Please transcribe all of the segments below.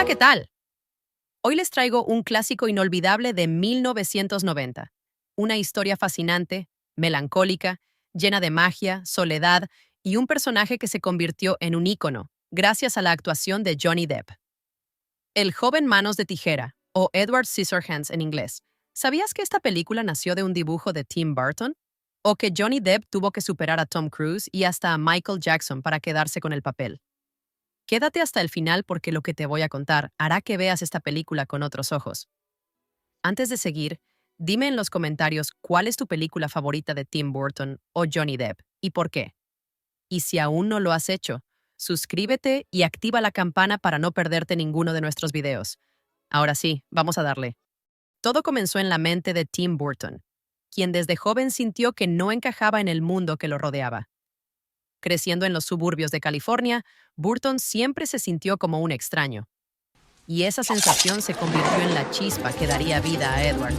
¿qué tal? Hoy les traigo un clásico inolvidable de 1990. Una historia fascinante, melancólica, llena de magia, soledad y un personaje que se convirtió en un ícono gracias a la actuación de Johnny Depp. El joven Manos de Tijera, o Edward Scissorhands en inglés. ¿Sabías que esta película nació de un dibujo de Tim Burton? ¿O que Johnny Depp tuvo que superar a Tom Cruise y hasta a Michael Jackson para quedarse con el papel? Quédate hasta el final porque lo que te voy a contar hará que veas esta película con otros ojos. Antes de seguir, dime en los comentarios cuál es tu película favorita de Tim Burton o Johnny Depp y por qué. Y si aún no lo has hecho, suscríbete y activa la campana para no perderte ninguno de nuestros videos. Ahora sí, vamos a darle. Todo comenzó en la mente de Tim Burton, quien desde joven sintió que no encajaba en el mundo que lo rodeaba. Creciendo en los suburbios de California, Burton siempre se sintió como un extraño. Y esa sensación se convirtió en la chispa que daría vida a Edward.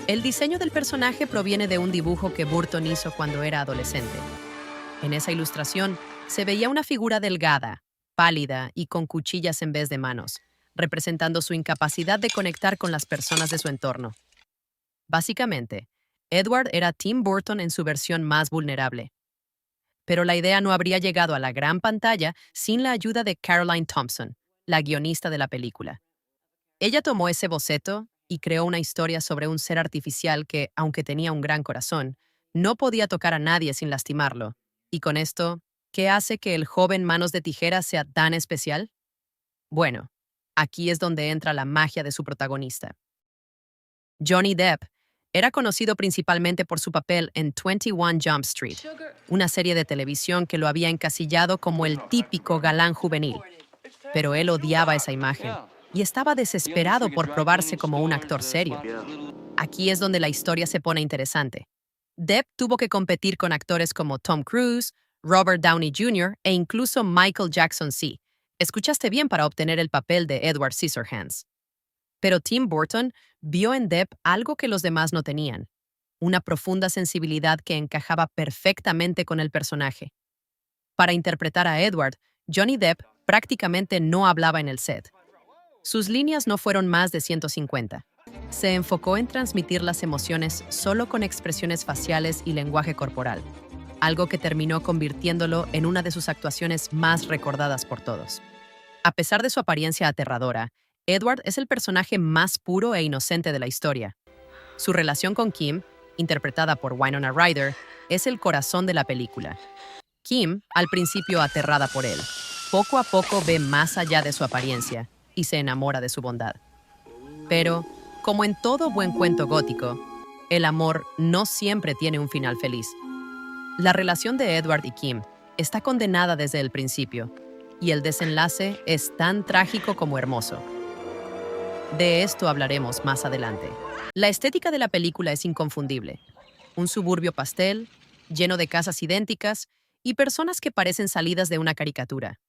El diseño del personaje proviene de un dibujo que Burton hizo cuando era adolescente. En esa ilustración se veía una figura delgada, pálida y con cuchillas en vez de manos, representando su incapacidad de conectar con las personas de su entorno. Básicamente, Edward era Tim Burton en su versión más vulnerable. Pero la idea no habría llegado a la gran pantalla sin la ayuda de Caroline Thompson, la guionista de la película. Ella tomó ese boceto y creó una historia sobre un ser artificial que, aunque tenía un gran corazón, no podía tocar a nadie sin lastimarlo. Y con esto, ¿qué hace que el joven Manos de Tijera sea tan especial? Bueno, aquí es donde entra la magia de su protagonista. Johnny Depp era conocido principalmente por su papel en 21 Jump Street, una serie de televisión que lo había encasillado como el típico galán juvenil. Pero él odiaba esa imagen y estaba desesperado por probarse como un actor serio. Aquí es donde la historia se pone interesante. Depp tuvo que competir con actores como Tom Cruise, Robert Downey Jr. e incluso Michael Jackson. Sí, escuchaste bien, para obtener el papel de Edward Scissorhands. Pero Tim Burton vio en Depp algo que los demás no tenían, una profunda sensibilidad que encajaba perfectamente con el personaje. Para interpretar a Edward, Johnny Depp prácticamente no hablaba en el set. Sus líneas no fueron más de 150. Se enfocó en transmitir las emociones solo con expresiones faciales y lenguaje corporal, algo que terminó convirtiéndolo en una de sus actuaciones más recordadas por todos. A pesar de su apariencia aterradora, Edward es el personaje más puro e inocente de la historia. Su relación con Kim, interpretada por Winona Ryder, es el corazón de la película. Kim, al principio aterrada por él, poco a poco ve más allá de su apariencia y se enamora de su bondad. Pero, como en todo buen cuento gótico, el amor no siempre tiene un final feliz. La relación de Edward y Kim está condenada desde el principio, y el desenlace es tan trágico como hermoso. De esto hablaremos más adelante. La estética de la película es inconfundible. Un suburbio pastel, lleno de casas idénticas y personas que parecen salidas de una caricatura.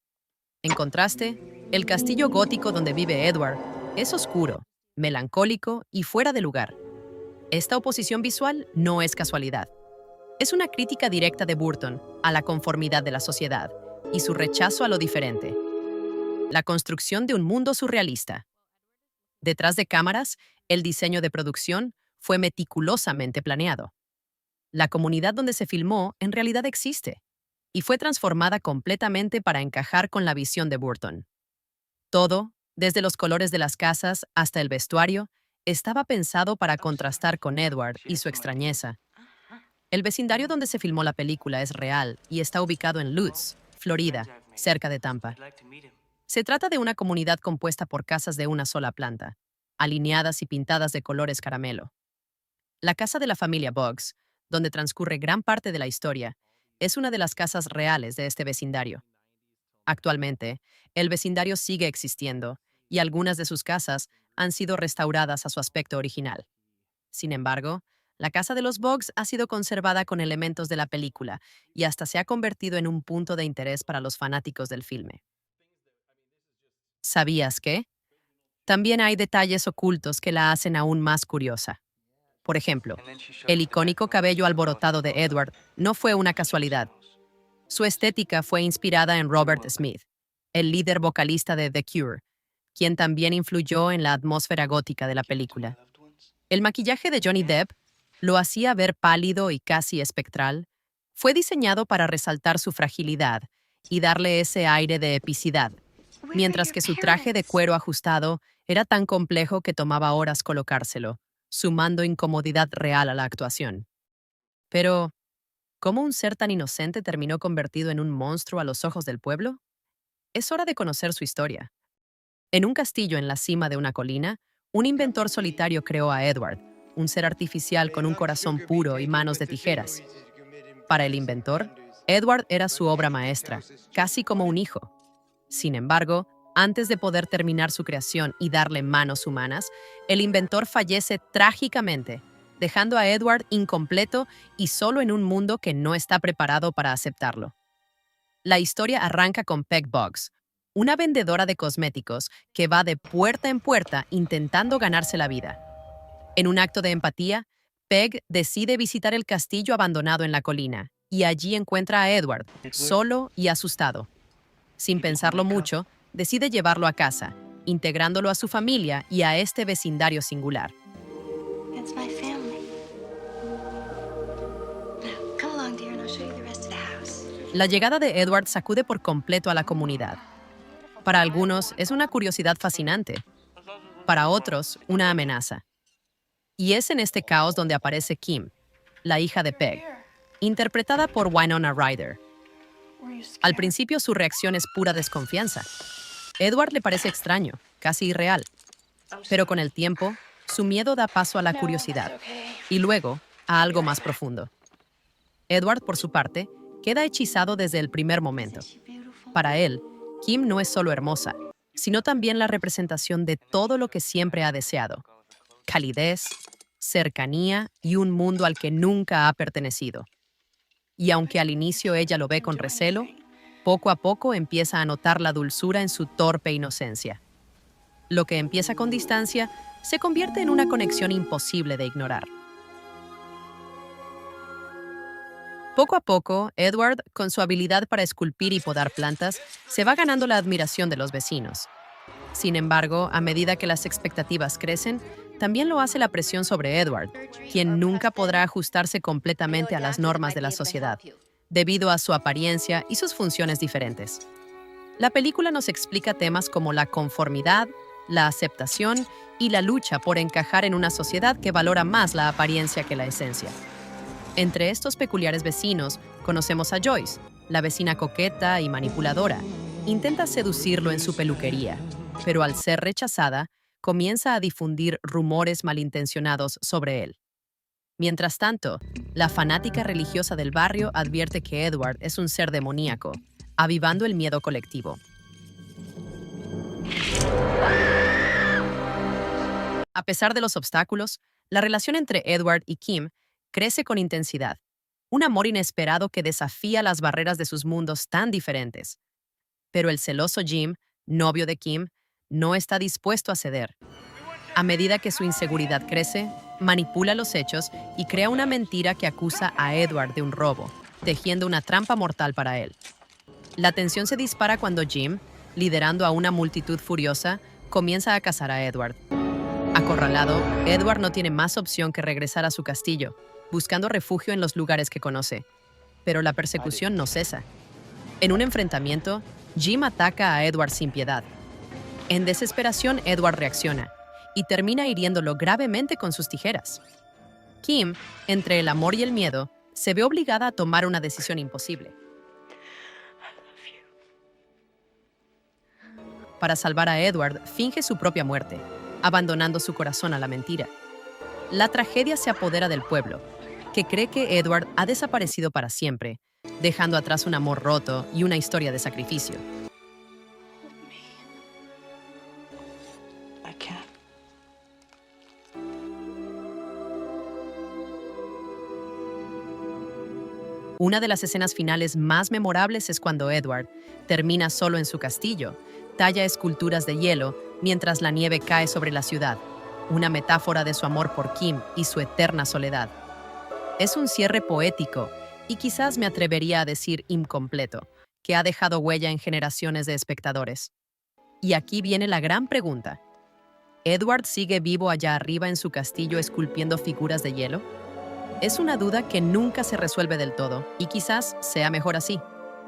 En contraste, el castillo gótico donde vive Edward es oscuro, melancólico y fuera de lugar. Esta oposición visual no es casualidad. Es una crítica directa de Burton a la conformidad de la sociedad y su rechazo a lo diferente. La construcción de un mundo surrealista. Detrás de cámaras, el diseño de producción fue meticulosamente planeado. La comunidad donde se filmó en realidad existe y fue transformada completamente para encajar con la visión de Burton. Todo, desde los colores de las casas hasta el vestuario, estaba pensado para contrastar con Edward y su extrañeza. El vecindario donde se filmó la película es real y está ubicado en Lutz, Florida, cerca de Tampa. Se trata de una comunidad compuesta por casas de una sola planta, alineadas y pintadas de colores caramelo. La casa de la familia Boggs, donde transcurre gran parte de la historia, es una de las casas reales de este vecindario. Actualmente, el vecindario sigue existiendo y algunas de sus casas han sido restauradas a su aspecto original. Sin embargo, la casa de los Boggs ha sido conservada con elementos de la película y hasta se ha convertido en un punto de interés para los fanáticos del filme. ¿Sabías que? También hay detalles ocultos que la hacen aún más curiosa. Por ejemplo, el icónico cabello alborotado de Edward no fue una casualidad. Su estética fue inspirada en Robert Smith, el líder vocalista de The Cure, quien también influyó en la atmósfera gótica de la película. El maquillaje de Johnny Depp lo hacía ver pálido y casi espectral. Fue diseñado para resaltar su fragilidad y darle ese aire de epicidad, mientras que su traje de cuero ajustado era tan complejo que tomaba horas colocárselo, sumando incomodidad real a la actuación. Pero, ¿cómo un ser tan inocente terminó convertido en un monstruo a los ojos del pueblo? Es hora de conocer su historia. En un castillo en la cima de una colina, un inventor solitario creó a Edward, un ser artificial con un corazón puro y manos de tijeras. Para el inventor, Edward era su obra maestra, casi como un hijo. Sin embargo, antes de poder terminar su creación y darle manos humanas, el inventor fallece trágicamente, dejando a Edward incompleto y solo en un mundo que no está preparado para aceptarlo. La historia arranca con Peg Boggs, una vendedora de cosméticos que va de puerta en puerta intentando ganarse la vida. En un acto de empatía, Peg decide visitar el castillo abandonado en la colina y allí encuentra a Edward, solo y asustado. Sin pensarlo mucho, decide llevarlo a casa, integrándolo a su familia y a este vecindario singular. It's my family. Now, come along, dear, and I'll show you the rest of the house. La llegada de Edward sacude por completo a la comunidad. Para algunos es una curiosidad fascinante, para otros una amenaza. Y es en este caos donde aparece Kim, la hija de Peg, interpretada por Winona Ryder. Al principio su reacción es pura desconfianza. Edward le parece extraño, casi irreal. Pero con el tiempo, su miedo da paso a la curiosidad y luego a algo más profundo. Edward, por su parte, queda hechizado desde el primer momento. Para él, Kim no es solo hermosa, sino también la representación de todo lo que siempre ha deseado: calidez, cercanía y un mundo al que nunca ha pertenecido. Y aunque al inicio ella lo ve con recelo, poco a poco empieza a notar la dulzura en su torpe inocencia. Lo que empieza con distancia se convierte en una conexión imposible de ignorar. Poco a poco, Edward, con su habilidad para esculpir y podar plantas, se va ganando la admiración de los vecinos. Sin embargo, a medida que las expectativas crecen, también lo hace la presión sobre Edward, quien nunca podrá ajustarse completamente a las normas de la sociedad, debido a su apariencia y sus funciones diferentes. La película nos explica temas como la conformidad, la aceptación y la lucha por encajar en una sociedad que valora más la apariencia que la esencia. Entre estos peculiares vecinos, conocemos a Joyce, la vecina coqueta y manipuladora. Intenta seducirlo en su peluquería, pero al ser rechazada, comienza a difundir rumores malintencionados sobre él. Mientras tanto, la fanática religiosa del barrio advierte que Edward es un ser demoníaco, avivando el miedo colectivo. A pesar de los obstáculos, la relación entre Edward y Kim crece con intensidad, un amor inesperado que desafía las barreras de sus mundos tan diferentes. Pero el celoso Jim, novio de Kim, no está dispuesto a ceder. A medida que su inseguridad crece, manipula los hechos y crea una mentira que acusa a Edward de un robo, tejiendo una trampa mortal para él. La tensión se dispara cuando Jim, liderando a una multitud furiosa, comienza a cazar a Edward. Acorralado, Edward no tiene más opción que regresar a su castillo, buscando refugio en los lugares que conoce. Pero la persecución no cesa. En un enfrentamiento, Jim ataca a Edward sin piedad. En desesperación, Edward reacciona y termina hiriéndolo gravemente con sus tijeras. Kim, entre el amor y el miedo, se ve obligada a tomar una decisión imposible. Para salvar a Edward, finge su propia muerte, abandonando su corazón a la mentira. La tragedia se apodera del pueblo, que cree que Edward ha desaparecido para siempre, dejando atrás un amor roto y una historia de sacrificio. I can't. Una de las escenas finales más memorables es cuando Edward termina solo en su castillo, talla esculturas de hielo mientras la nieve cae sobre la ciudad, una metáfora de su amor por Kim y su eterna soledad. Es un cierre poético y quizás me atrevería a decir incompleto, que ha dejado huella en generaciones de espectadores. Y aquí viene la gran pregunta. ¿Edward sigue vivo allá arriba en su castillo esculpiendo figuras de hielo? Es una duda que nunca se resuelve del todo, y quizás sea mejor así.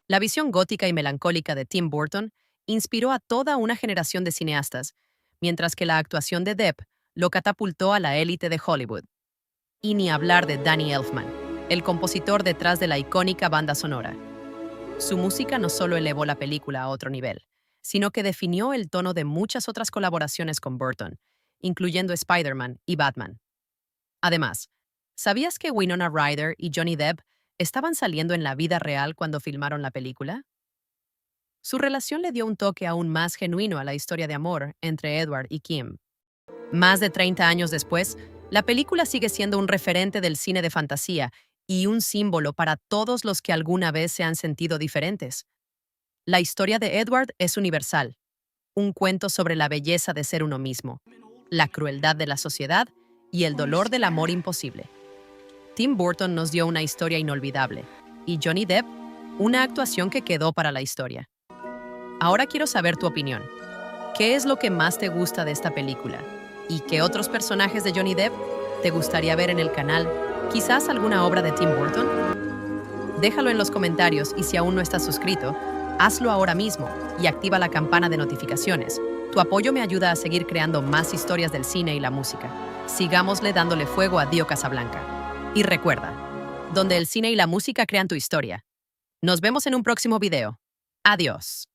La visión gótica y melancólica de Tim Burton inspiró a toda una generación de cineastas, mientras que la actuación de Depp lo catapultó a la élite de Hollywood. Y ni hablar de Danny Elfman, el compositor detrás de la icónica banda sonora. Su música no solo elevó la película a otro nivel, sino que definió el tono de muchas otras colaboraciones con Burton, incluyendo Spider-Man y Batman. Además, ¿sabías que Winona Ryder y Johnny Depp estaban saliendo en la vida real cuando filmaron la película? Su relación le dio un toque aún más genuino a la historia de amor entre Edward y Kim. Más de 30 años después, la película sigue siendo un referente del cine de fantasía y un símbolo para todos los que alguna vez se han sentido diferentes. La historia de Edward es universal, un cuento sobre la belleza de ser uno mismo, la crueldad de la sociedad y el dolor del amor imposible. Tim Burton nos dio una historia inolvidable y Johnny Depp una actuación que quedó para la historia. Ahora quiero saber tu opinión. ¿Qué es lo que más te gusta de esta película? ¿Y qué otros personajes de Johnny Depp te gustaría ver en el canal? ¿Quizás alguna obra de Tim Burton? Déjalo en los comentarios y si aún no estás suscrito, hazlo ahora mismo y activa la campana de notificaciones. Tu apoyo me ayuda a seguir creando más historias del cine y la música. Sigámosle dándole fuego a Dio Casablanca. Y recuerda, donde el cine y la música crean tu historia. Nos vemos en un próximo video. Adiós.